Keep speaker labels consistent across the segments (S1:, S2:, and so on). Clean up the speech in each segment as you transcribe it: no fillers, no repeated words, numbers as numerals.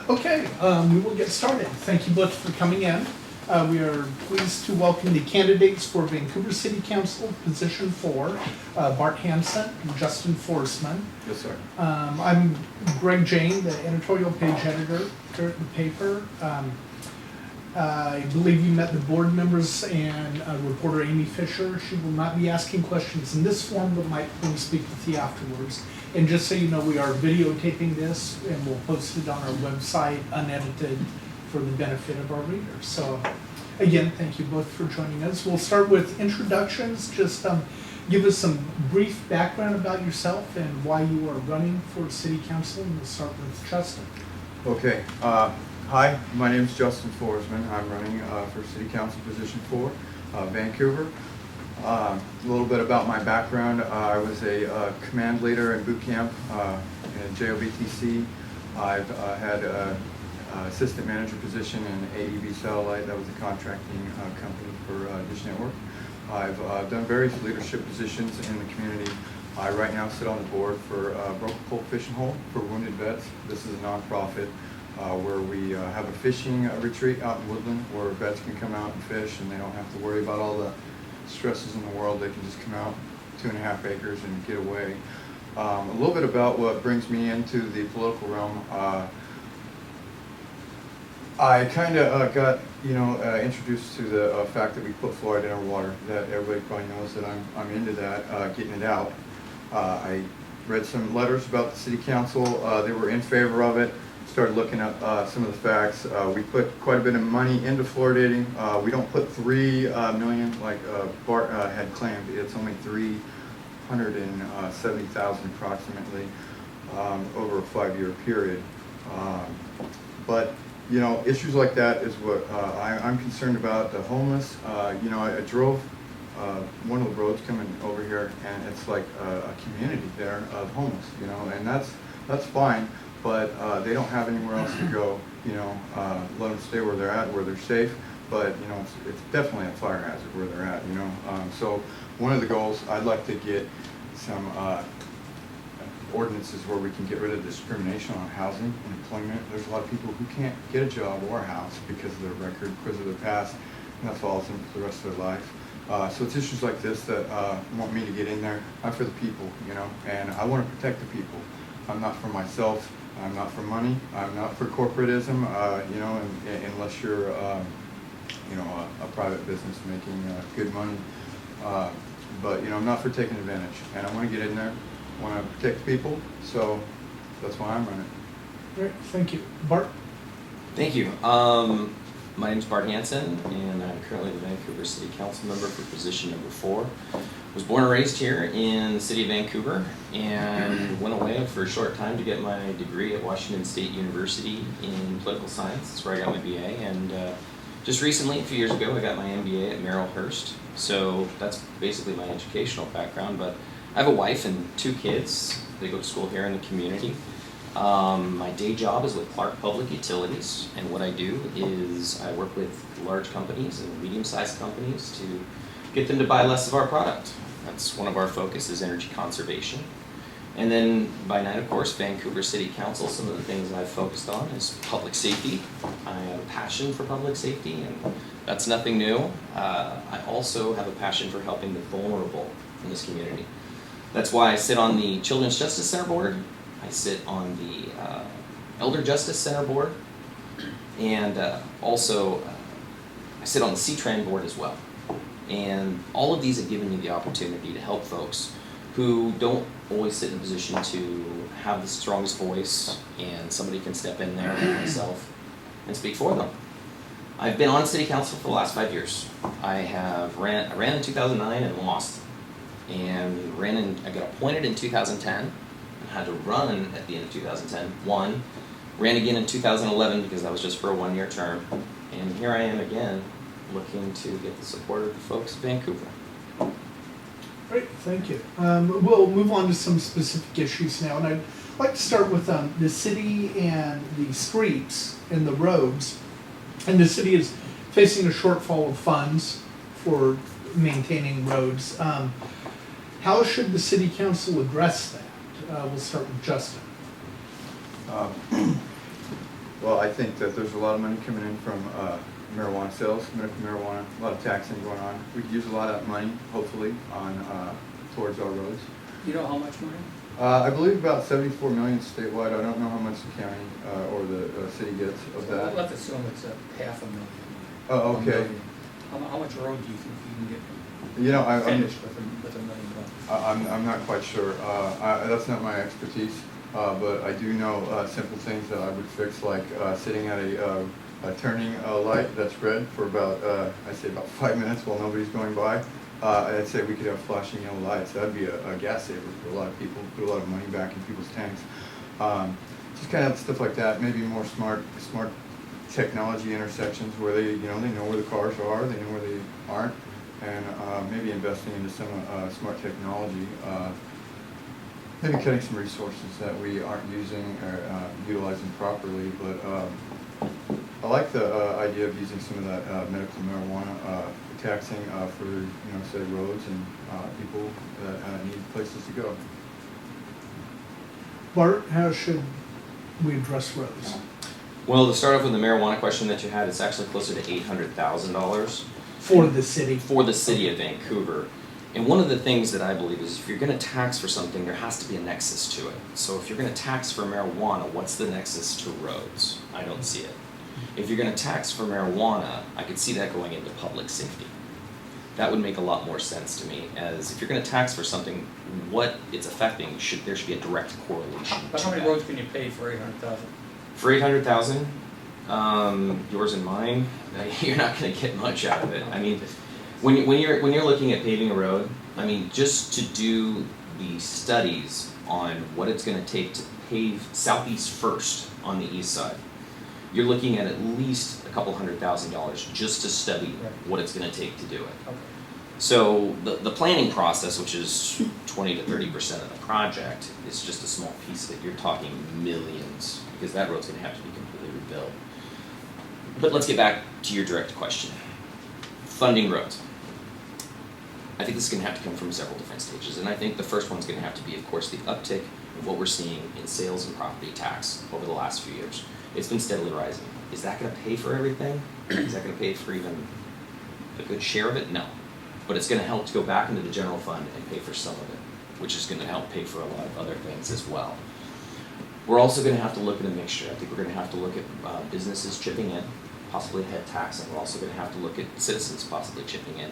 S1: Okay, we will get started. Thank you both for coming in. We are pleased to welcome the candidates for Vancouver City Council, position 4, Bart Hansen and Justin Forsman.
S2: Yes, sir.
S1: I'm Greg Jane, the editorial page editor here at the paper. I believe you met the board members and reporter Amy Fisher. She will not be asking questions in this form, but might want to speak with you afterwards. And just so you know, we are videotaping this and we'll post it on our website unedited for the benefit of our readers. So again, thank you both for joining us. We'll start with introductions. Just give us some brief background about yourself and why you are running for City Council. And we'll start with Justin.
S2: Okay. Hi, my name is Justin Forsman. I'm running for City Council position 4, Vancouver. A little bit about my background. I was a command leader in boot camp in JOBTC. I've had an assistant manager position in AEB Satellite. That was a contracting company for Dish Network. I've done various leadership positions in the community. I right now sit on the board for Broken Pole Fishing Hole for Wounded Vets. This is a nonprofit where we have a fishing retreat out in Woodland where vets can come out and fish and they don't have to worry about all the stresses in the world. They can just come out 2.5 acres and get away. A little bit about what brings me into the political realm. I kind of got introduced to the fact that we put fluoride in our water. That everybody probably knows that I'm into that, getting it out. I read some letters about the City Council. They were in favor of it. Started looking at some of the facts. We put quite a bit of money into fluoridating. We don't put 3 million like Bart had claimed. It's only 370,000 approximately over a 5-year period. But issues like that is what I'm concerned about. The homeless. I drove one of the roads coming over here, and it's like a community there of homeless. And that's fine. But they don't have anywhere else to go, let them stay where they're at, where they're safe. But, it's definitely a fire hazard where they're at, So one of the goals, I'd like to get some ordinances where we can get rid of discrimination on housing and employment. There's a lot of people who can't get a job or a house because of their record, because of their past, and that follows them for the rest of their life. So it's issues like this that want me to get in there. I'm for the people, and I want to protect the people. I'm not for myself. I'm not for money. I'm not for corporatism. Unless you're, a private business making good money. But I'm not for taking advantage. And I want to get in there. I want to protect people. So that's why I'm running.
S1: Great, thank you, Bart.
S3: Thank you. My name is Bart Hansen, and I'm currently the Vancouver City Council member for position number 4. Was born and raised here in the city of Vancouver and went away for a short time to get my degree at Washington State University in political science. That's where I got my BA. And just recently, a few years ago, I got my MBA at Merrillhurst. So that's basically my educational background. But I have a wife and 2 kids. They go to school here in the community. My day job is with Clark Public Utilities, and what I do is I work with large companies and medium-sized companies to get them to buy less of our product. That's one of our focuses, energy conservation. And then by night, of course, Vancouver City Council, some of the things I've focused on is public safety. I have a passion for public safety, and that's nothing new. I also have a passion for helping the vulnerable in this community. That's why I sit on the Children's Justice Center board. I sit on the Elder Justice Center board, and also I sit on the C-Tran board as well. And all of these have given me the opportunity to help folks who don't always sit in a position to have the strongest voice, and somebody can step in there, like myself, and speak for them. I've been on City Council for the last 5 years. I ran in 2009 and lost, and I got appointed in 2010, and had to run at the end of 2010. Won, ran again in 2011 because that was just for a 1-year term, and here I am again, looking to get the support of the folks of Vancouver.
S1: Great, thank you. We'll move on to some specific issues now, and I'd like to start with the city and the streets and the roads. And the city is facing a shortfall of funds for maintaining roads. How should the City Council address that? We'll start with Justin.
S2: Well, I think that there's a lot of money coming in from marijuana sales, medical marijuana, a lot of taxing going on. We could use a lot of that money, hopefully, on towards our roads.
S4: You know how much money?
S2: I believe about 74 million statewide. I don't know how much the county or the city gets of that.
S4: Let's assume it's $500,000.
S2: Oh,
S4: $1
S2: okay.
S4: million. How much road do you think you can get
S2: You know, I'm
S4: finished with $1 million?
S2: I'm not quite sure. That's not my expertise, but I do know simple things that I would fix, like sitting at a turning light that's red for about, I'd say about 5 minutes while nobody's going by. I'd say we could have flashing yellow lights. That'd be a gas saver for a lot of people, put a lot of money back in people's tanks. Just kind of stuff like that, maybe more smart technology intersections where they know where the cars are, they know where they aren't, and maybe investing into some smart technology, maybe cutting some resources that we aren't using or utilizing properly. But I like the idea of using some of that medical marijuana taxing for say roads and people that need places to go.
S1: Bart, how should we address roads?
S3: Well, to start off with the marijuana question that you had, it's actually closer to $800,000
S1: For the city?
S3: for the city of Vancouver. And one of the things that I believe is if you're going to tax for something, there has to be a nexus to it. So if you're going to tax for marijuana, what's the nexus to roads? I don't see it. If you're going to tax for marijuana, I could see that going into public safety. That would make a lot more sense to me, as if you're going to tax for something, what it's affecting, there should be a direct correlation
S4: But
S3: to
S4: how many
S3: that.
S4: roads can you pave for $800,000?
S3: For $800,000, yours and mine, you're not going to get much out of it. I mean, when you're looking at paving a road, I mean, just to do the studies on what it's going to take to pave Southeast First on the east side, you're looking at least a couple $100,000 just to study
S4: Right.
S3: what it's going to take to do it.
S4: Okay.
S3: So the planning process, which is 20 to 30% of the project, is just a small piece of it. You're talking millions, because that road's going to have to be completely rebuilt. But let's get back to your direct question. Funding roads. I think this is going to have to come from several different stages, and I think the first one's going to have to be, of course, the uptick of what we're seeing in sales and property tax over the last few years. It's been steadily rising. Is that going to pay for everything? Is that going to pay for even a good share of it? No. But it's going to help to go back into the general fund and pay for some of it, which is going to help pay for a lot of other things as well. We're also going to have to look at a mixture. I think we're going to have to look at businesses chipping in, possibly head tax, and we're also going to have to look at citizens possibly chipping in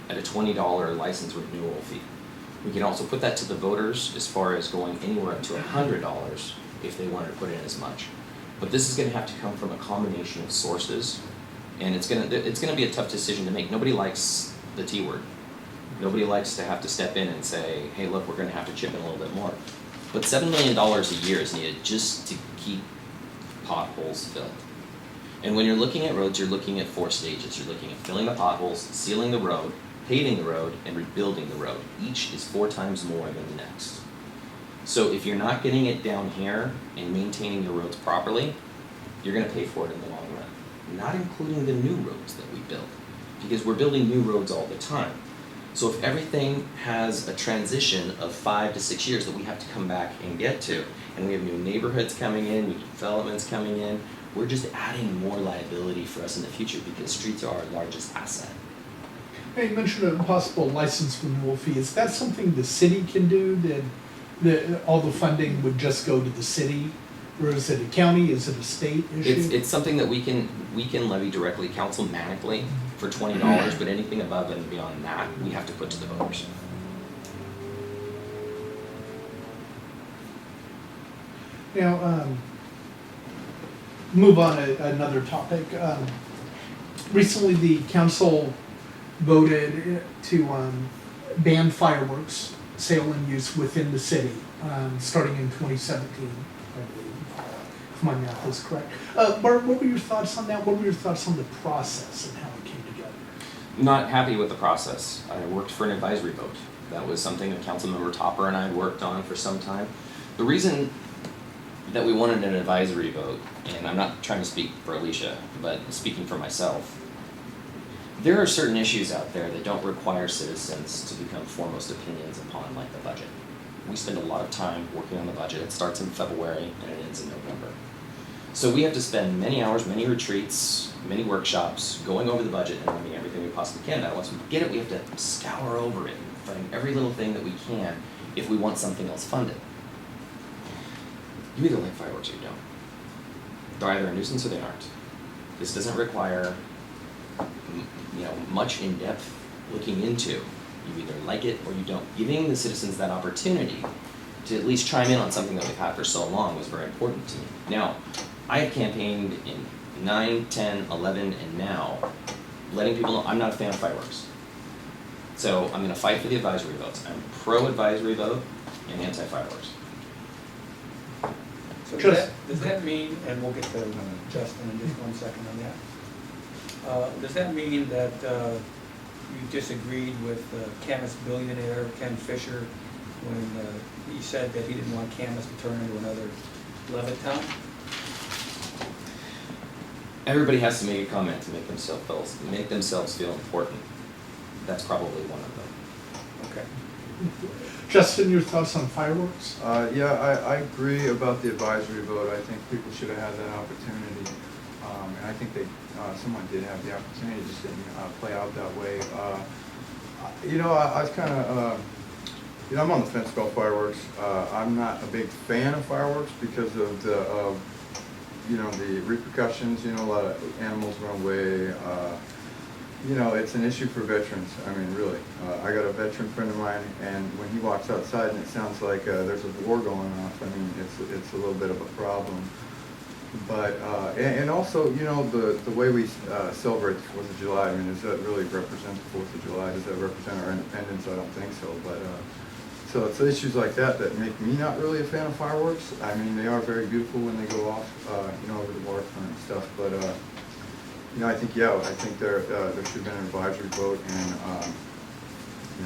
S3: at a $20 license renewal fee. We can also put that to the voters as far as going anywhere up to $100 if they wanted to put in as much. But this is going to have to come from a combination of sources, and it's going to be a tough decision to make. Nobody likes the T word. Nobody likes to have to step in and say, hey, look, we're going to have to chip in a little bit more. But $7 million a year is needed just to keep potholes filled. And when you're looking at roads, you're looking at 4 stages. You're looking at filling the potholes, sealing the road, paving the road, and rebuilding the road. Each is 4 times more than the next. So if you're not getting it down here and maintaining your roads properly, you're going to pay for it in the long run. Not including the new roads that we build, because we're building new roads all the time. So if everything has a transition of 5 to 6 years that we have to come back and get to, and we have new neighborhoods coming in, new developments coming in, we're just adding more liability for us in the future because streets are our largest asset.
S1: Hey, you mentioned a possible license renewal fee. Is that something the city can do, that all the funding would just go to the city? Or is it a county, is it a state issue?
S3: It's something that we can levy directly, councilmanically, for $20, but anything above and beyond that, we have to put to the voters.
S1: Now, move on to another topic. Recently, the council voted to ban fireworks sale and use within the city, starting in 2017, I believe, if my math is correct. Bart, what were your thoughts on that? What were your thoughts on the process and how it came together?
S3: Not happy with the process. I worked for an advisory vote. That was something that Councilmember Topper and I had worked on for some time. The reason that we wanted an advisory vote, and I'm not trying to speak for Alicia, but speaking for myself, there are certain issues out there that don't require citizens to become foremost opinions upon, like the budget. We spend a lot of time working on the budget. It starts in February and it ends in November. So we have to spend many hours, many retreats, many workshops, going over the budget and doing everything we possibly can. Now, once we get it, we have to scour over it and find every little thing that we can if we want something else funded. You either like fireworks or you don't. They're either a nuisance or they aren't. This doesn't require, much in-depth looking into. You either like it or you don't. Giving the citizens that opportunity to at least chime in on something that we've had for so long was very important to me. Now, I have campaigned in 9, 10, 11, and now, letting people know I'm not a fan of fireworks. So I'm going to fight for the advisory votes. I'm pro-advisory vote and anti-fireworks.
S4: So
S1: Just-
S4: does that mean, and we'll get to Justin in just 1 second on that. Does that mean that you disagreed with Camas billionaire Ken Fisher when he said that he didn't want Camas to turn into another Levittown?
S3: Everybody has to make a comment to make themselves feel important. That's probably one of them.
S4: Okay.
S1: Justin, your thoughts on fireworks?
S2: Yeah, I agree about the advisory vote. I think people should have had that opportunity. And I think someone did have the opportunity, it just didn't play out that way. I was kind of, I'm on the fence about fireworks. I'm not a big fan of fireworks because of the repercussions. A lot of animals run away. It's an issue for veterans. I mean, really. I got a veteran friend of mine, and when he walks outside and it sounds like there's a war going off, I mean, it's a little bit of a problem. But, and also, the way we celebrate the 4th of July, I mean, does that really represent the 4th of July? Does that represent our independence? I don't think so. But, so it's issues like that make me not really a fan of fireworks. I mean, they are very beautiful when they go off, over the waterfront and stuff. But, I think there should have been an advisory vote, and,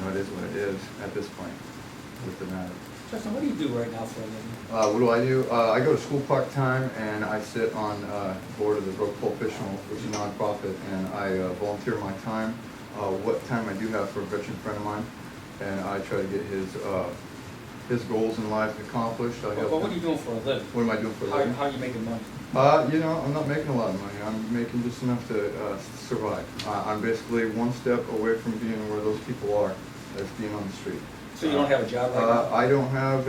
S2: it is what it is at this point with the matter.
S4: Justin, what do you do right now for a living?
S2: What do I do? I go to school part-time, and I sit on the board of the Road Professional, which is a nonprofit, and I volunteer my time, what time I do have for a veteran friend of mine, and I try to get his goals in life accomplished.
S4: But what are you doing for a living?
S2: What am I doing for a living?
S4: How are you making money?
S2: I'm not making a lot of money. I'm making just enough to survive. I'm basically one step away from being where those people are, that's being on the street.
S4: So you don't have a job right now?
S2: I don't have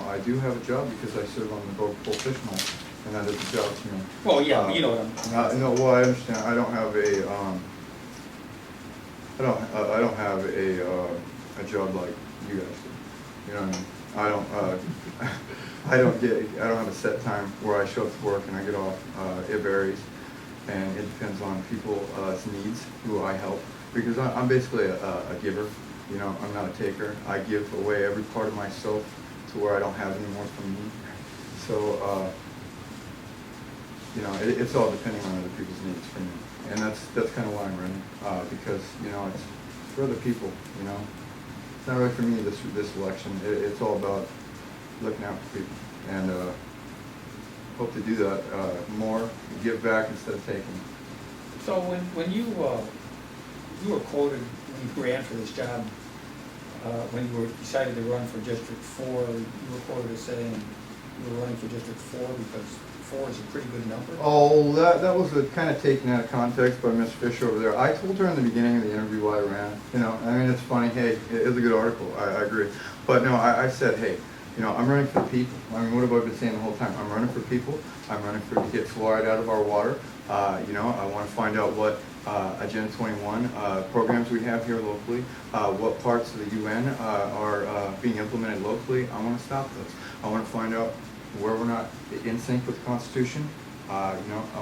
S2: I do have a job because I serve on the board professional, and that is a job to me.
S4: Well, yeah, you know what I'm.
S2: No, well, I understand. I don't have a job like you guys do. You know what I mean? I don't have a set time where I show up to work and I get off. It varies, and it depends on people's needs, who I help. Because I'm basically a giver, I'm not a taker. I give away every part of myself to where I don't have any more from me. So, it's all depending on other people's needs for me. And that's kind of why I'm running, because, it's for other people, It's not really for me, this election. It's all about looking out for people. And hope to do that more, give back instead of taking.
S4: So when you were quoted when you ran for this job, when you decided to run for District 4, you were quoted as saying you were running for District 4 because 4 is a pretty good number.
S2: Oh, that was kind of taken out of context by Ms. Fisher over there. I told her in the beginning of the interview why I ran. It's funny, hey, it's a good article, I agree. But no, I said, hey, I'm running for the people. I mean, what have I been saying the whole time? I'm running for people. I'm running to get fluoride out of our water. I want to find out what Agenda 21 programs we have here locally, what parts of the UN are being implemented locally. I want to stop those. I want to find out where we're not in sync with the Constitution. I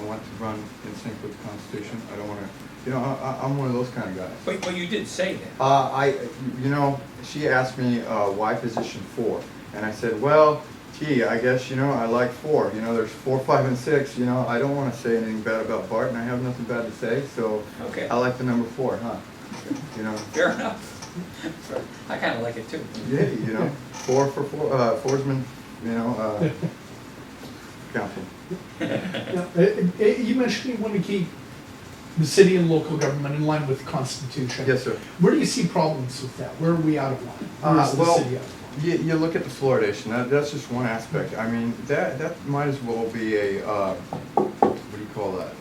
S2: want to run in sync with the Constitution. I don't want to, I'm one of those kind of guys.
S4: But you did say that.
S2: She asked me why position 4, and I said, well, gee, I guess, I like 4. There's 4, 5, and 6. I don't want to say anything bad about Bart, and I have nothing bad to say, so
S4: okay.
S2: I like the number 4, huh?
S4: Fair enough. I kind of like it too.
S2: Yeah, 4 for Forsman, council.
S1: You mentioned you want to keep the city and local government in line with the Constitution.
S2: Yes, sir.
S1: Where do you see problems with that? Where are we out of line? Where is the city out of line?
S2: You look at the fluoridation, that's just one aspect. I mean, that might as well be a, what do you call that?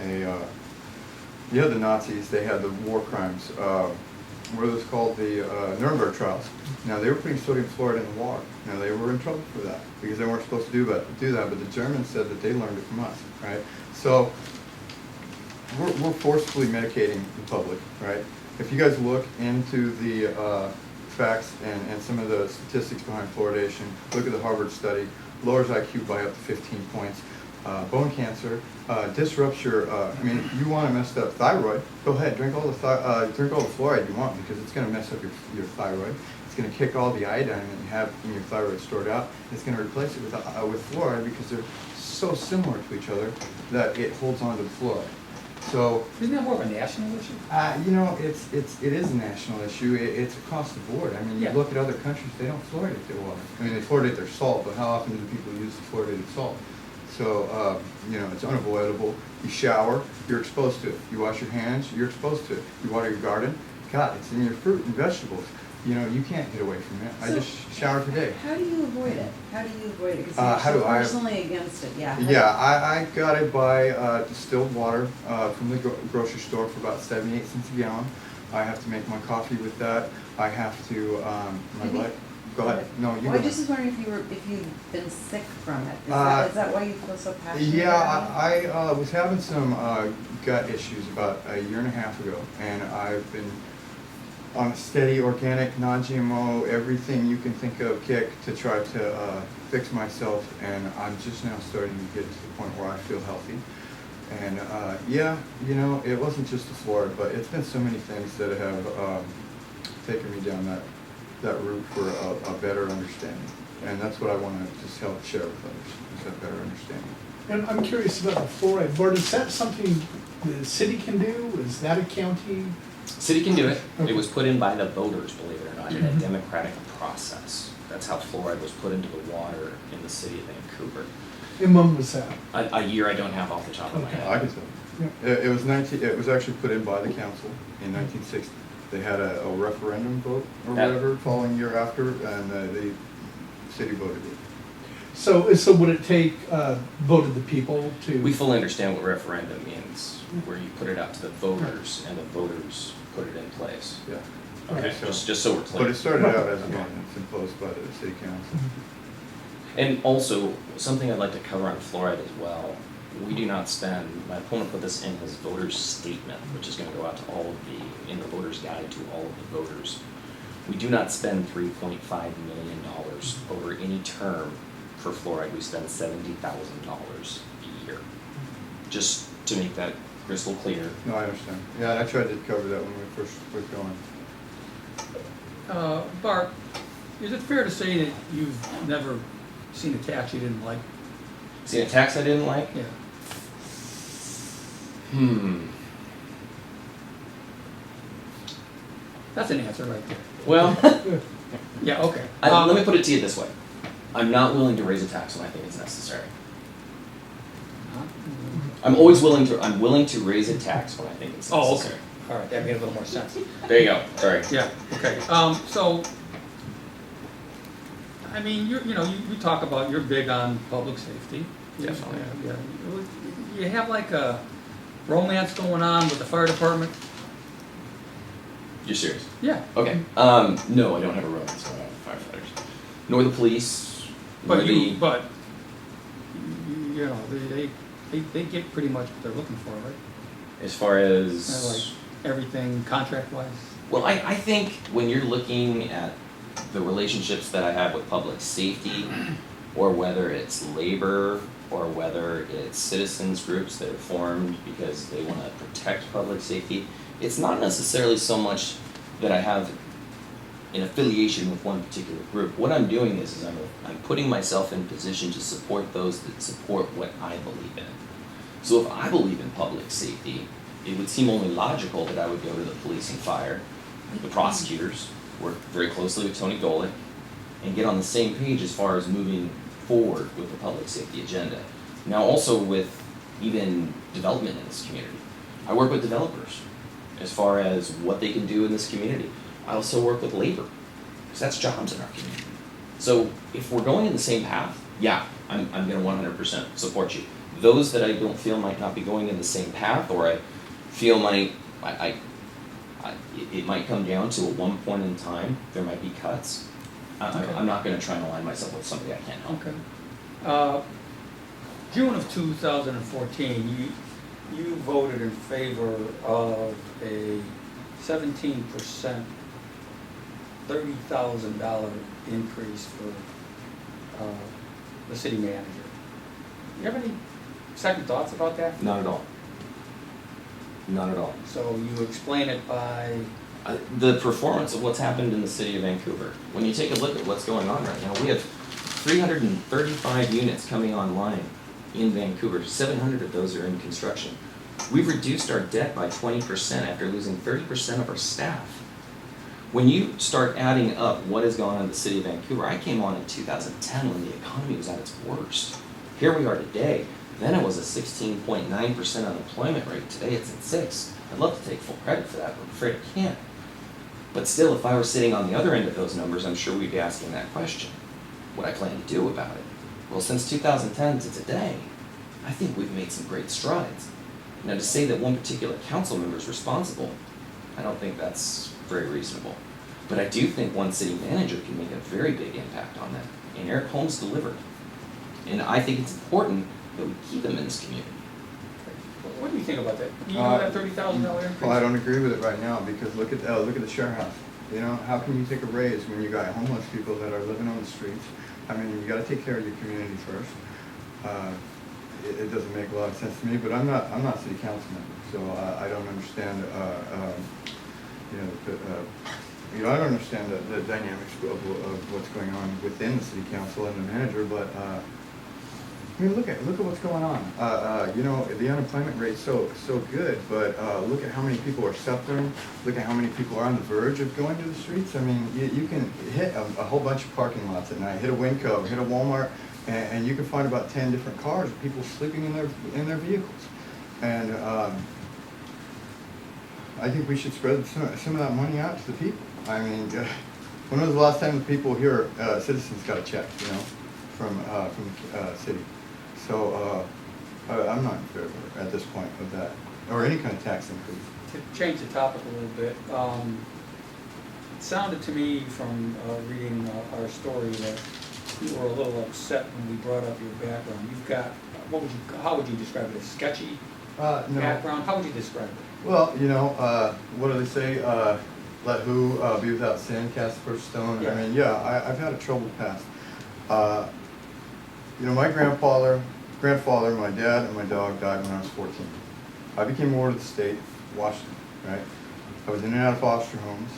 S2: You know, the Nazis, they had the war crimes, what are those called? The Nuremberg trials. Now, they were putting sodium fluoride in the water. Now, they were in trouble for that because they weren't supposed to do that, but the Germans said that they learned it from us, right? So, we're forcibly medicating the public, right? If you guys look into the facts and some of the statistics behind fluoridation, look at the Harvard study, lowers IQ by up to 15 points. Bone cancer, disrupts your, I mean, if you want to mess up thyroid, go ahead, drink all the fluoride you want because it's going to mess up your thyroid. It's going to kick all the iodine that you have in your thyroid stored out. It's going to replace it with fluoride because they're so similar to each other that it holds on to the fluoride. So,
S4: Isn't that more of a national issue?
S2: you know, it is a national issue. It's across the board. I mean, you
S4: Yeah.
S2: look at other countries, they don't fluoridate their water. I mean, they fluoridate their salt, but how often do people use the fluoridated salt? So, you know, it's unavoidable. You shower, you're exposed to it. You wash your hands, you're exposed to it. You water your garden, God, it's in your fruit and vegetables. You know, you can't get away from it. I just shower today.
S5: How do you avoid it? How do you avoid it? Because
S2: How
S5: you're
S2: do
S5: so
S2: I-
S5: personally against it, yeah.
S2: Yeah, I got it by distilled water from the grocery store for about 78 cents a gallon. I have to make my coffee with that. I have to, go ahead. No, you go
S5: Well, I
S2: ahead.
S5: just was wondering if you've been sick from it. Is that why you feel so passionate?
S2: Yeah,
S5: about it?
S2: I was having some gut issues about a year and a half ago, and I've been on a steady, organic, non-GMO, everything you can think of kick to try to fix myself, and I'm just now starting to get to the point where I feel healthy. And yeah, you know, it wasn't just the fluoride, but it's been so many things that have taken me down that route for a better understanding. And that's what I want to just help share with others, is that better understanding.
S1: And I'm curious about the fluoride. Bart, is that something the city can do? Is that a county?
S3: City can do it.
S1: Okay.
S3: It was put in by the voters, believe it or not, in a
S1: Mhm.
S3: democratic process. That's how fluoride was put into the water in the city of Vancouver.
S1: And when was that?
S3: A year I don't have off the top of my
S1: Okay.
S2: I
S3: head.
S2: can tell you. It was actually put in by the council in 1960. They had a referendum vote or
S3: That-
S2: whatever following year after, and the city voted it.
S1: So would it take voted the people to?
S3: We fully understand what referendum means, where you put it out to the voters and the voters put it in place.
S2: Yeah.
S3: Okay,
S2: So-
S3: just so we're clear.
S2: But it started out as an ordinance imposed by the city council.
S3: And also, something I'd like to cover on fluoride as well, we do not spend, my opponent put this in his voter's statement, which is gonna go out to all of in the voter's guide to all of the voters. We do not spend $3.5 million over any term for fluoride, we spend $70,000 a year. Just to make that crystal clear.
S2: No, I understand. Yeah, and I tried to cover that when we first was going.
S4: Bart, is it fair to say that you've never seen a tax you didn't like?
S3: See, a tax I didn't like?
S4: Yeah. That's an answer right there.
S3: Well,
S4: Yeah, okay.
S3: let me put it to you this way. I'm not willing to raise a tax when I think it's necessary. I'm willing to raise a tax when I think it's
S4: Oh, okay.
S3: necessary.
S4: All right, that made a little more sense.
S3: There you go, sorry.
S4: Yeah, okay. So, I mean, you talk about, you're big on public safety.
S3: Definitely.
S4: Yeah. You have like a romance going on with the fire department?
S3: You're serious?
S4: Yeah.
S3: Okay. No, I don't have a romance going on with firefighters. Nor the police, nor
S4: But
S3: the...
S4: but, you know, they get pretty much what they're looking for, right?
S3: As far as...
S4: Like everything contract-wise?
S3: Well, I think when you're looking at the relationships that I have with public safety, or whether it's labor, or whether it's citizens groups that are formed because they want to protect public safety, it's not necessarily so much that I have an affiliation with one particular group. What I'm doing is I'm putting myself in position to support those that support what I believe in. So if I believe in public safety, it would seem only logical that I would go to the police and fire, the prosecutors, work very closely with Tony Golick, and get on the same page as far as moving forward with the public safety agenda. Now also with even development in this community. I work with developers as far as what they can do in this community. I also work with labor, because that's jobs in our community. So if we're going in the same path, yeah, I'm gonna 100% support you. Those that I don't feel might not be going in the same path, or I feel it might come down to at one point in time, there might be cuts.
S4: Okay.
S3: I'm not gonna try and align myself with somebody I can't help.
S4: Okay. June of 2014, you voted in favor of a 17%, $30,000 increase for the city manager. You have any second thoughts about that?
S3: Not at all. Not at all.
S4: So you explain it by,
S3: The performance of what's happened in the city of Vancouver. When you take a look at what's going on right now, we have 335 units coming online in Vancouver. 700 of those are in construction. We've reduced our debt by 20% after losing 30% of our staff. When you start adding up what has gone on in the city of Vancouver, I came on in 2010 when the economy was at its worst. Here we are today. Then it was a 16.9% unemployment rate. Today it's at 6%. I'd love to take full credit for that, but I'm afraid I can't. But still, if I were sitting on the other end of those numbers, I'm sure we'd be asking that question. What I plan to do about it? Well, since 2010 to today, I think we've made some great strides. Now, to say that one particular council member is responsible, I don't think that's very reasonable. But I do think one city manager can make a very big impact on that. And Eric Holmes delivered. And I think it's important that we keep him in this community.
S4: what do you think about that? Do you know that $30,000 increase?
S2: Well, I don't agree with it right now, because look at the share house. You know, how can you take a raise when you got homeless people that are living on the streets? I mean, you gotta take care of your community first. It doesn't make a lot of sense to me, but I'm not a city council member, so I don't understand, I don't understand the dynamics of what's going on within the city council and the manager, but, I mean, look at what's going on. The unemployment rate's so good, but look at how many people are suffering. Look at how many people are on the verge of going to the streets. I mean, you can hit a whole bunch of parking lots at night, hit a Winco, hit a Walmart, and you can find about 10 different cars of people sleeping in their vehicles. And I think we should spread some of that money out to the people. I mean, when was the last time the people here, citizens, got a check, from the city? So I'm not in favor at this point of that, or any kind of tax increase.
S4: To change the topic a little bit, it sounded to me from reading our story that you were a little upset when we brought up your background. You've got, how would you describe it? A sketchy
S2: No.
S4: background? How would you describe it?
S2: Well, what do they say? Let who be without sin, cast the first stone.
S4: Yeah.
S2: I mean, I've had a troubled past. My grandfather, my dad, and my dog died when I was 14. I became ward of the state, Washington, right? I was in and out of foster homes.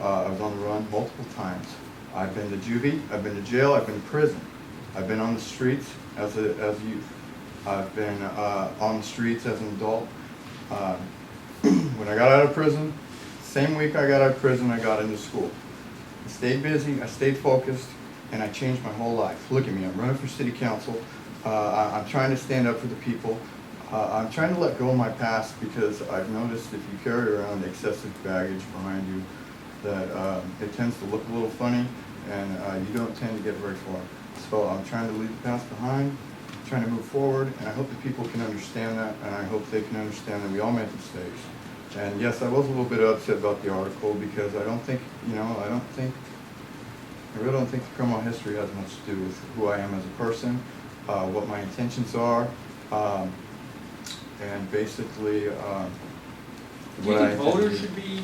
S2: I was on the run multiple times. I've been to juvie, I've been to jail, I've been to prison. I've been on the streets as a youth. I've been on the streets as an adult. When I got out of prison, same week I got out of prison, I got into school. I stayed busy, I stayed focused, and I changed my whole life. Look at me, I'm running for city council. I'm trying to stand up for the people. I'm trying to let go of my past, because I've noticed if you carry around excessive baggage behind you, that it tends to look a little funny, and you don't tend to get very far. So I'm trying to leave the past behind, trying to move forward, and I hope that people can understand that, and I hope they can understand that we all make mistakes. And yes, I was a little bit upset about the article, because I really don't think the criminal history has much to do with who I am as a person, what my intentions are, and basically
S4: Do you
S2: what I
S4: think
S2: intend to
S4: voters
S2: do.
S4: should be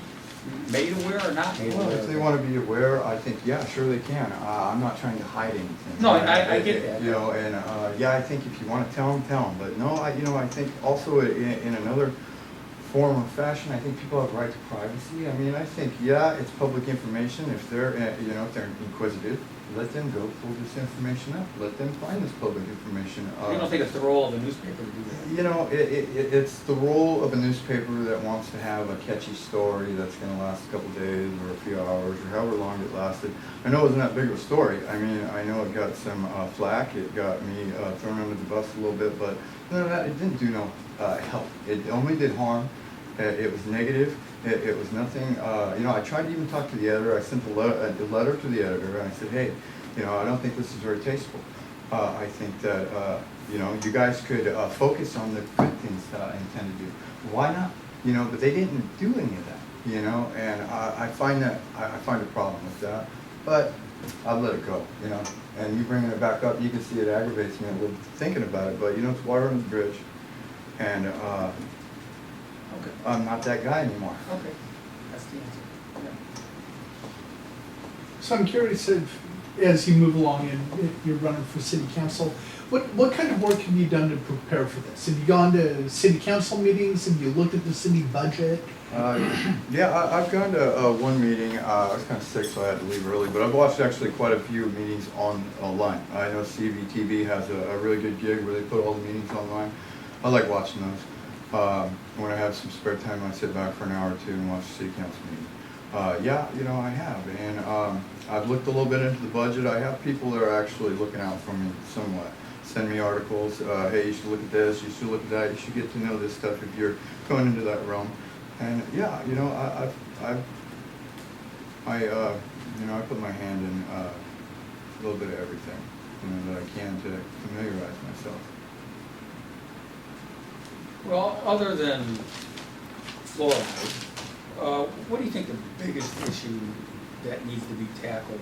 S4: made aware or not made
S2: Well,
S4: aware?
S2: if they want to be aware, I think, yeah, sure they can. I'm not trying to hide anything.
S4: No, I get that.
S2: I think if you want to tell them. But no, I think also in another form or fashion, I think people have a right to privacy. I mean, I think, it's public information. If they're, if they're inquisitive, let them go pull this information up. Let them find this public information.
S4: You don't think it's the role of a newspaper to do that?
S2: It's the role of a newspaper that wants to have a catchy story that's going to last a couple days or a few hours or however long it lasted. I know it wasn't that big of a story. I mean, I know it got some flack. It got me thrown under the bus a little bit, but it didn't do no help. It only did harm. It was negative. It was nothing. I tried to even talk to the editor. I sent a letter to the editor, and I said, hey, You know, I don't think this is very tasteful. I think that, you know, you guys could focus on the good things that I intend to do. Why not? You know, but they didn't do any of that, you know, and I find that, I find a problem with that. But I'll let it go, you know. And you bringing it back up, you can see it aggravates me a little thinking about it, but you know, it's water on the bridge. And
S4: Okay,
S2: I'm not that guy anymore.
S4: okay, that's the answer. Yeah.
S1: So I'm curious if, as you move along and you're running for city council, what kind of work have you done to prepare for this? Have you gone to city council meetings? Have you looked at the city budget?
S2: Yeah, I've gone to one meeting. I was kind of sick, so I had to leave early. But I've watched actually quite a few meetings online. I know CVTV has a really good gig where they put all the meetings online. I like watching those. When I have some spare time, I sit back for an hour or two and watch the city council meeting. Yeah, you know, I have, and I've looked a little bit into the budget. I have people that are actually looking out for me somewhat. Send me articles. Hey, you should look at this. You should look at that. You should get to know this stuff if you're going into that realm. And yeah, you know, you know, I put my hand in a little bit of everything, you know, that I can to familiarize myself.
S4: Well, other than fluoride, what do you think the biggest issue that needs to be tackled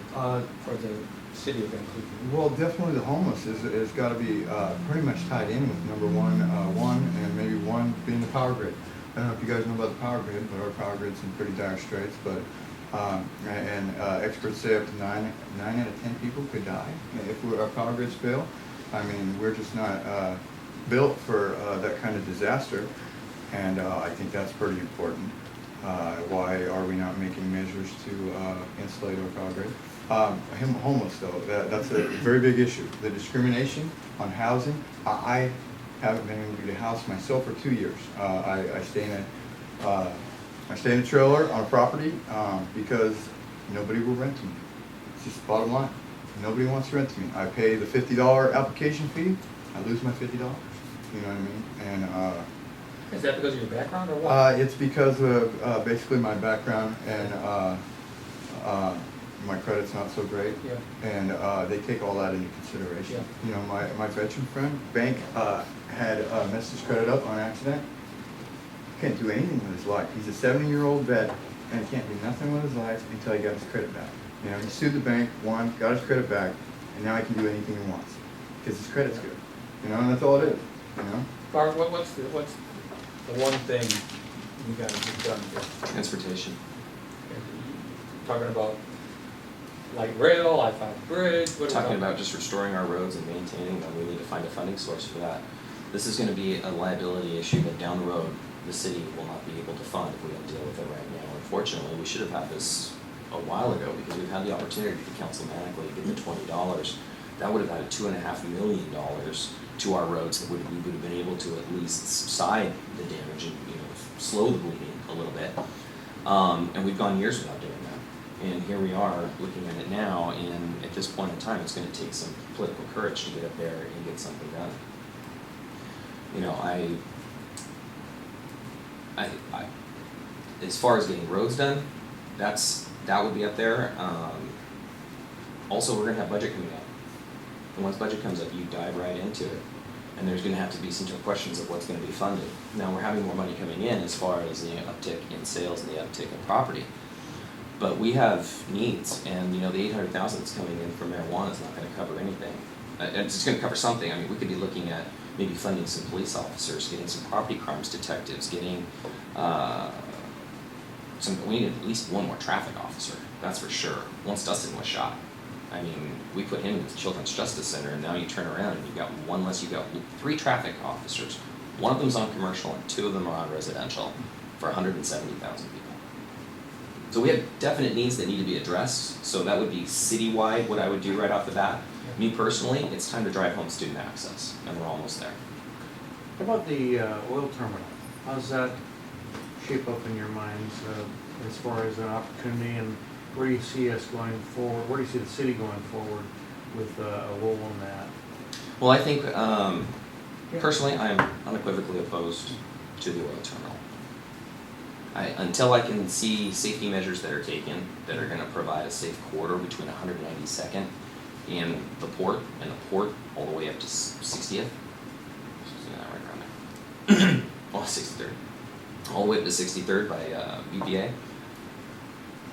S4: for the city of Vancouver?
S2: Well, definitely the homeless is got to be pretty much tied in with number one, and maybe one being the power grid. I don't know if you guys know about the power grid, but our power grid's in pretty dire straits. But experts say up to 9 out of 10 people could die if our power grids fail. I mean, we're just not built for that kind of disaster, and I think that's pretty important. Why are we not making measures to insulate our power grid? Homeless though, that's a very big issue. The discrimination on housing. I haven't been able to get a house myself for 2 years. I stay in a trailer on a property because nobody will rent to me. It's just the bottom line. Nobody wants to rent to me. I pay the $50 application fee. I lose my $50. You know what I mean? And
S4: Is that because of your background or what?
S2: it's because of basically my background and my credit's not so great.
S4: Yeah.
S2: And they take all that into consideration.
S4: Yeah.
S2: You know, my veteran friend, bank had messed his credit up on accident. Can't do anything with his life. He's a 70-year-old vet and he can't do nothing with his life until he got his credit back. You know, he sued the bank, won, got his credit back, and now he can do anything he wants because his credit's good. You know, and that's all it is. You know.
S4: Bart, what's the one thing you guys have done here?
S3: Transportation.
S4: Talking about light rail, I-5 bridge, what are we
S3: Talking about just restoring our roads and maintaining them, we need to find a funding source for that. This is gonna be a liability issue that down the road, the city will not be able to fund if we don't deal with it right now. Unfortunately, we should have had this a while ago because we've had the opportunity to councilmanically get the $20. That would have added $2.5 million to our roads that we would have been able to at least subside the damage and, you know, slow the bleeding a little bit. And we've gone years without doing that. And here we are looking at it now, and at this point in time, it's going to take some political courage to get up there and get something done. You know, I as far as getting roads done, that would be up there. Also, we're going to have budget coming up, and once budget comes up, you dive right into it, and there's going to have to be some tough questions of what's going to be funded. Now, we're having more money coming in as far as the uptick in sales and the uptick in property. But we have needs, and you know, the $800,000 that's coming in from marijuana is not going to cover anything. It's just going to cover something. I mean, we could be looking at maybe funding some police officers, getting some property crimes detectives, getting we need at least one more traffic officer. That's for sure. Once Dustin was shot, I mean, we put him in the Children's Justice Center, and now you turn around and you've got one less. You've got 3 traffic officers. One of them's on commercial, and 2 of them are on residential, for 170,000 people. So we have definite needs that need to be addressed, so that would be citywide what I would do right off the bat. Me personally, it's time to drive home student access, and we're almost there.
S6: How about the oil terminal? How's that shape up in your minds as far as an opportunity, and where do you see us going forward? Where do you see the city going forward with a role in that?
S3: Well, I think, personally, I'm unequivocally opposed to the oil terminal. Until I can see safety measures that are taken that are going to provide a safe corridor between 192nd and the port all the way up to 60th. Isn't that right around there? Oh, 63rd. All the way up to 63rd by BPA.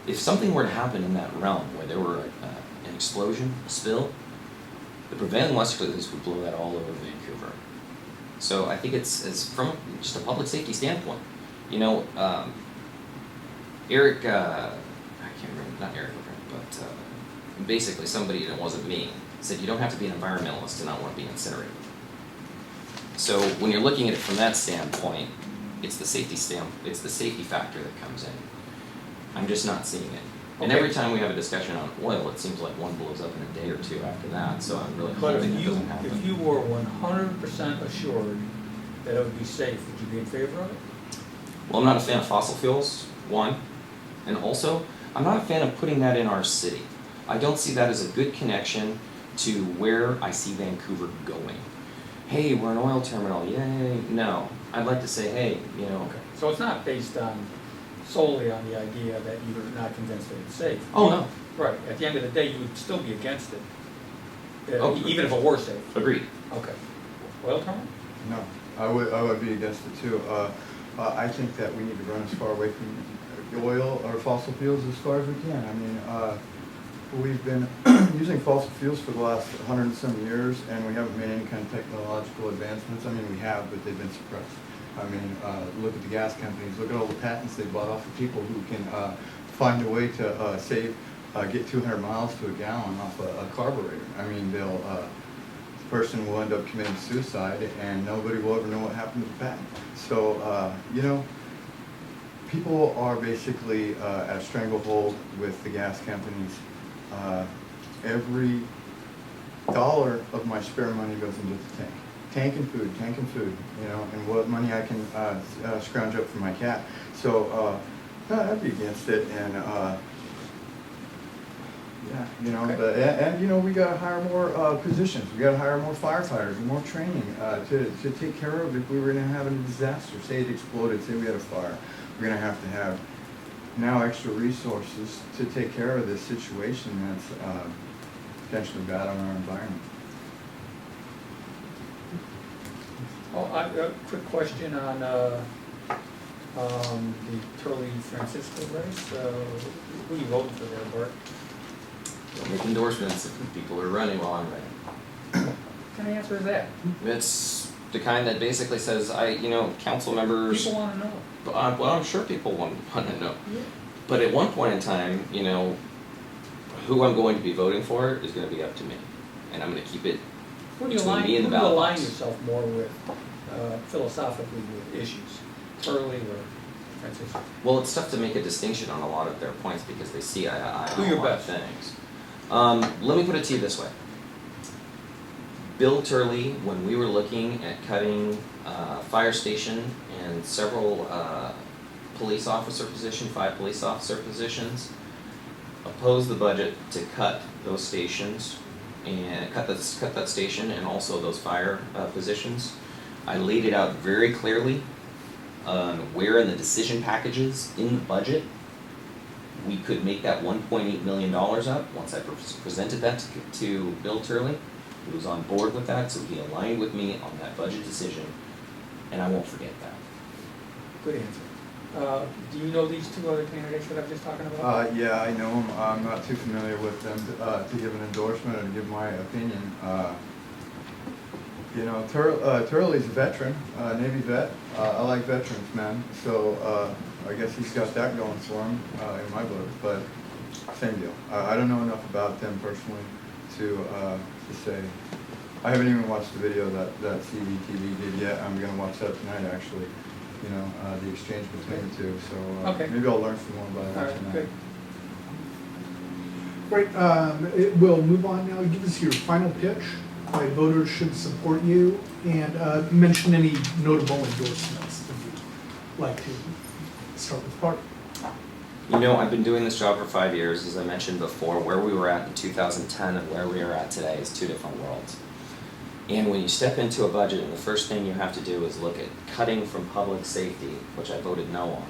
S3: If something were to happen in that realm where there were an explosion, a spill, the prevailing westerlies would blow that all over Vancouver. So I think it's from just a public safety standpoint. You know, Eric, I can't remember, not Eric, but basically somebody that wasn't me said you don't have to be an environmentalist to not want to be incinerated. So when you're looking at it from that standpoint, it's the safety factor that comes in. I'm just not seeing it. And
S4: Okay.
S3: every time we have a discussion on oil, it seems like one blows up in a day or two after that, so I'm really
S4: But
S3: hoping it doesn't happen.
S4: if you were 100% assured that it would be safe, would you be in favor of it?
S3: Well, I'm not a fan of fossil fuels, one, and also, I'm not a fan of putting that in our city. I don't see that as a good connection to where I see Vancouver going. Hey, we're an oil terminal, yay, no. I'd like to say, hey, you know.
S4: Okay, so it's not based solely on the idea that you're not convinced that it's safe.
S3: Oh, no.
S4: Right, at the end of the day, you would still be against it,
S3: Oh.
S4: even if it were safe.
S3: Agreed.
S4: Okay. Oil terminal?
S2: No, I would be against it too. I think that we need to run as far away from oil or fossil fuels as far as we can. I mean, we've been using fossil fuels for the last 100 and some years, and we haven't made any kind of technological advancements. I mean, we have, but they've been suppressed. I mean, look at the gas companies. Look at all the patents they bought off of people who can find a way to get 200 miles to a gallon off a carburetor. I mean, the person will end up committing suicide, and nobody will ever know what happened to the patent. So, you know, people are basically at a stranglehold with the gas companies. Every dollar of my spare money goes into the tank. Tank and food, you know, and what money I can scrounge up for my cat. So I'd be against it, and yeah, you know,
S4: Okay.
S2: and you know, we gotta hire more positions. We gotta hire more firefighters and more training to take care of if we were gonna have a disaster. Say it exploded, say we had a fire. We're gonna have to have now extra resources to take care of this situation that's potentially bad on our environment.
S4: Oh, a quick question on the Turley Francisco race. Who are you voting for there, Bart?
S3: Don't make endorsements if people are running while I'm running.
S4: What kind of answer is that?
S3: It's the kind that basically says, council members.
S4: People want to know.
S3: Well, I'm sure people want to know.
S4: Yeah.
S3: But at one point in time, who I'm going to be voting for is going to be up to me, and I'm going to keep it
S4: Who do you
S3: between
S4: align,
S3: me and the
S4: who do you
S3: ballot
S4: align
S3: box.
S4: yourself more with philosophically with issues? Turley or Francisco?
S3: Well, it's tough to make a distinction on a lot of their points because they see eye to eye
S4: Do
S3: on
S4: your
S3: a lot of
S4: best.
S3: things. Let me put it to you this way. Bill Turley, when we were looking at cutting fire station and several police officer positions, 5 police officer positions, opposed the budget to cut those stations and cut that station and also those fire positions. I laid it out very clearly on where in the decision packages in the budget we could make that $1.8 million up. Once I presented that to Bill Turley, he was on board with that, so he aligned with me on that budget decision, and I won't forget that.
S4: Good answer. Do you know these 2 other candidates that I'm just talking about?
S2: Yeah, I know them. I'm not too familiar with them to give an endorsement or to give my opinion. Turley's a veteran, Navy vet. I like veterans, man. So I guess he's got that going for him in my book. But same deal. I don't know enough about them personally to say. I haven't even watched the video that CVTV did yet. I'm gonna watch that tonight, actually. The exchange between the two. So
S4: Okay.
S2: maybe I'll learn some more about
S4: All
S2: it
S4: right,
S2: tonight.
S4: good.
S1: Great, we'll move on now. Give us your final pitch, why voters should support you, and mention any notable endorsements that you'd like to start with Bart.
S3: I've been doing this job for 5 years. As I mentioned before, where we were at in 2010 and where we are at today is 2 different worlds. And when you step into a budget, and the first thing you have to do is look at cutting from public safety, which I voted no on.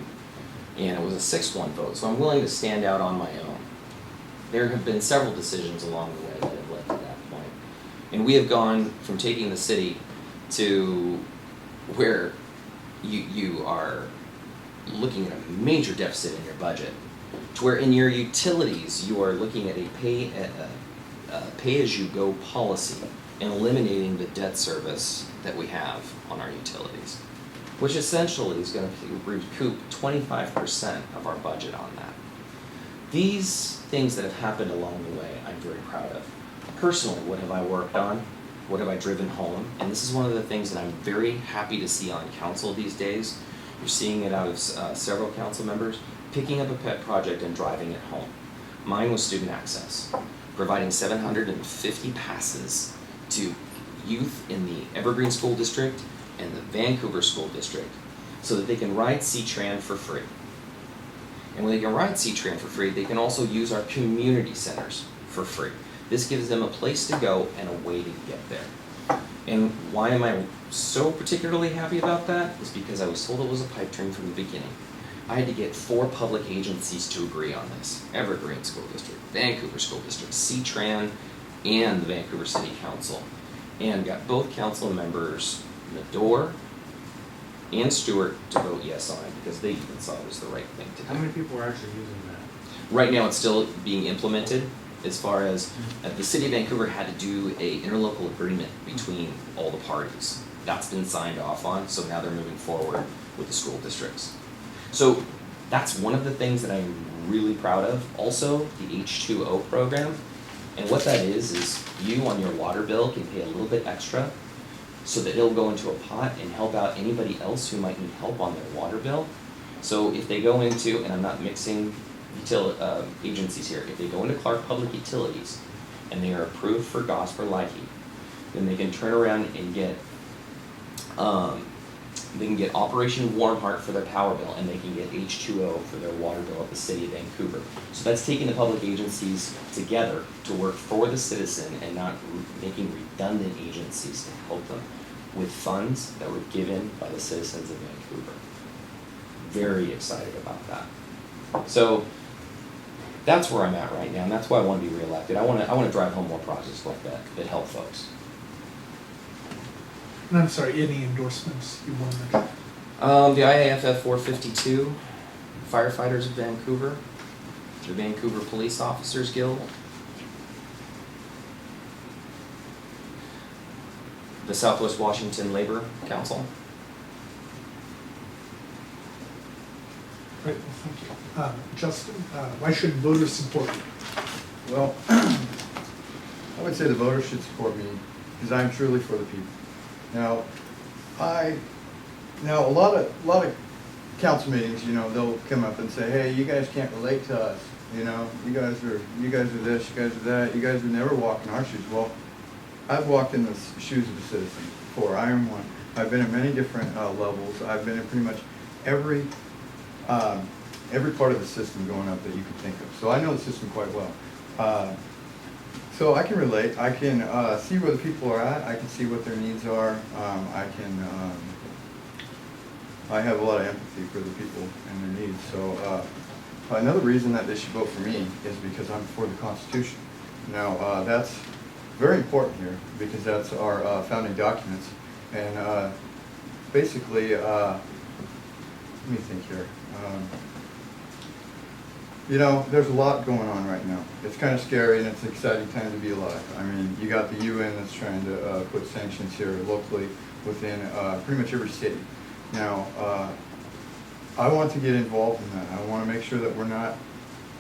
S3: And it was a 6-1 vote, so I'm willing to stand out on my own. There have been several decisions along the way that have led to And we have gone from taking the city to where you are looking at a major deficit in your budget, to where in your utilities you are looking at a pay-as-you-go policy and eliminating the debt service that we have on our utilities, which essentially is going to recoup 25% of our budget on that. These things that have happened along the way, I'm very proud of. Personally, what have I worked on? What have I driven home? And this is one of the things that I'm very happy to see on council these days. You're seeing it out of several council members, picking up a pet project and driving it home. Mine was student access, providing 750 passes to youth in the Evergreen School District and the Vancouver School District so that they can ride C-Tran for free. And when they can ride C-Tran for free, they can also use our community centers for free. This gives them a place to go and a way to get there. And why am I so particularly happy about that? Is because I was told it was a pipe dream from the beginning. I had to get 4 public agencies to agree on this. Evergreen School District, Vancouver School District, C-Tran, and the Vancouver City Council. And got both council members, Nador and Stewart, to vote yes on it because they even saw it as the right thing to do.
S6: How many people are actually using that?
S3: Right now, it's still being implemented as far as the city of Vancouver had to do a interlocal agreement between all the parties. That's been signed off on, so now they're moving forward with the school districts. So that's one of the things that I'm really proud of. Also, the H2O program. And what that is you on your water bill can pay a little bit extra so that it'll go into a pot and help out anybody else who might need help on their water bill. So if they go into, and I'm not mixing agencies here, if they go into Clark Public Utilities and they are approved for Gosper Lighty, then they can turn around and get Operation Warm Heart for their power bill, and they can get H2O for their water bill at the city of Vancouver. So that's taking the public agencies together to work for the citizen and not making redundant agencies to help them with funds that were given by the citizens of Vancouver. Very excited about that. So that's where I'm at right now, and that's why I want to be reelected. I want to drive home more projects like that help folks.
S1: And I'm sorry, any endorsements you want to mention?
S3: The IAFF 452, Firefighters of Vancouver, the Vancouver Police Officers Guild, the Southwest Washington Labor Council.
S1: Great, well, thank you. Justin, why should voters support you?
S2: Well, I would say the voters should support me because I'm truly for the people. Now, a lot of council meetings, they'll come up and say, hey, you guys can't relate to us. You guys are this, you guys are that. You guys would never walk in our shoes. Well, I've walked in the shoes of a citizen before. I am one. I've been at many different levels. I've been in pretty much every part of the system going up that you could think of. So I know the system quite well. So I can relate. I can see where the people are at. I can see what their needs are. I have a lot of empathy for the people and their needs. So another reason that they should vote for me is because I'm for the Constitution. Now that's very important here because that's our founding documents. And basically, let me think here. There's a lot going on right now. It's kind of scary and it's an exciting time to be alive. I mean, you got the UN that's trying to put sanctions here locally within pretty much every city. Now, I want to get involved in that. I want to make sure that we're not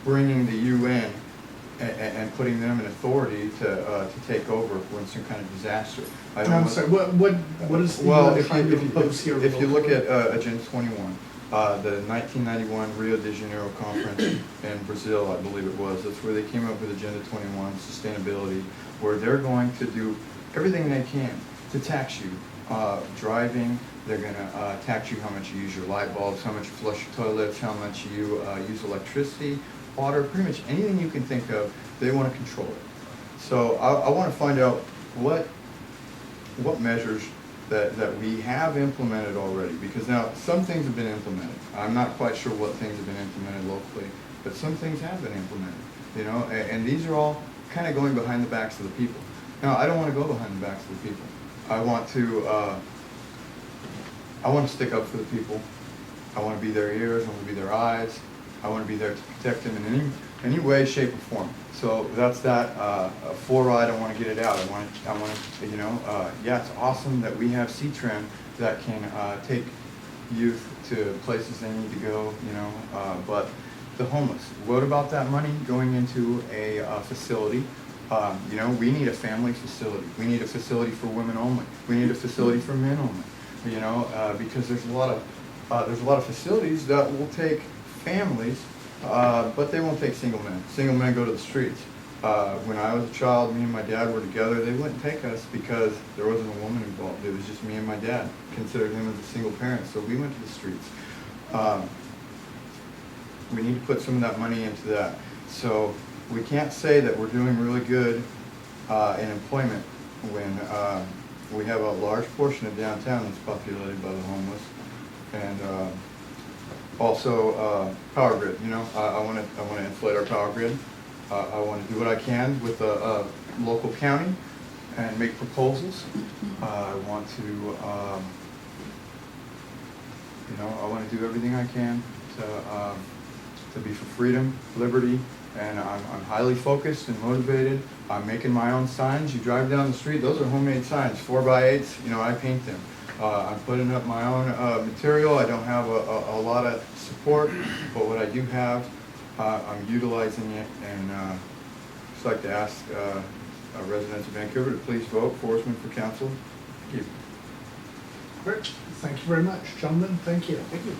S2: bringing the UN and putting them in authority to take over when some kind of disaster.
S1: I'm sorry, what is the UN trying to impose here?
S2: If you look at Agenda 21, the 1991 Rio de Janeiro conference in Brazil, I believe it was. That's where they came up with Agenda 21, sustainability, where they're going to do everything they can to tax you. Driving, they're going to tax you how much you use your light bulbs, how much you flush your toilets, how much you use electricity, water, pretty much anything you can think of, they want to control it. So I want to find out what measures that we have implemented already, because now some things have been implemented. I'm not quite sure what things have been implemented locally, but some things have been implemented, and these are all kind of going behind the backs of the people. No, I don't want to go behind the backs of the people. I want to stick up for the people. I want to be their ears, I want to be their eyes. I want to be there to protect them in any way, shape, or form. So that's that. Fluoride, I want to get it out. I want to, you know, yeah, it's awesome that we have C-Tran that can take youth to places they need to go, you know, but the homeless, what about that money going into a facility? You know, we need a family facility. We need a facility for women only. We need a facility for men only. You know, because there's a lot of facilities that will take families, but they won't take single men. Single men go to the streets. When I was a child, me and my dad were together. They wouldn't take us because there wasn't a woman involved. It was just me and my dad. Considered him as a single parent, so we went to the streets. We need to put some of that money into that. So we can't say that we're doing really good in employment when we have a large portion of downtown that's populated by the homeless, and also power grid. You know, I want to inflate our power grid. I want to do what I can with the local county and make proposals. I want to, you know, I want to do everything I can to be for freedom, liberty, and I'm highly focused and motivated. I'm making my own signs. You drive down the street, those are homemade signs, 4x8s, you know, I paint them. I'm putting up my own material. I don't have a lot of support, but what I do have, I'm utilizing it, and just like to ask residents of Vancouver to please vote Forsman for council. Thank you.
S1: Great, thank you very much. Gentlemen, thank you.
S6: Thank you.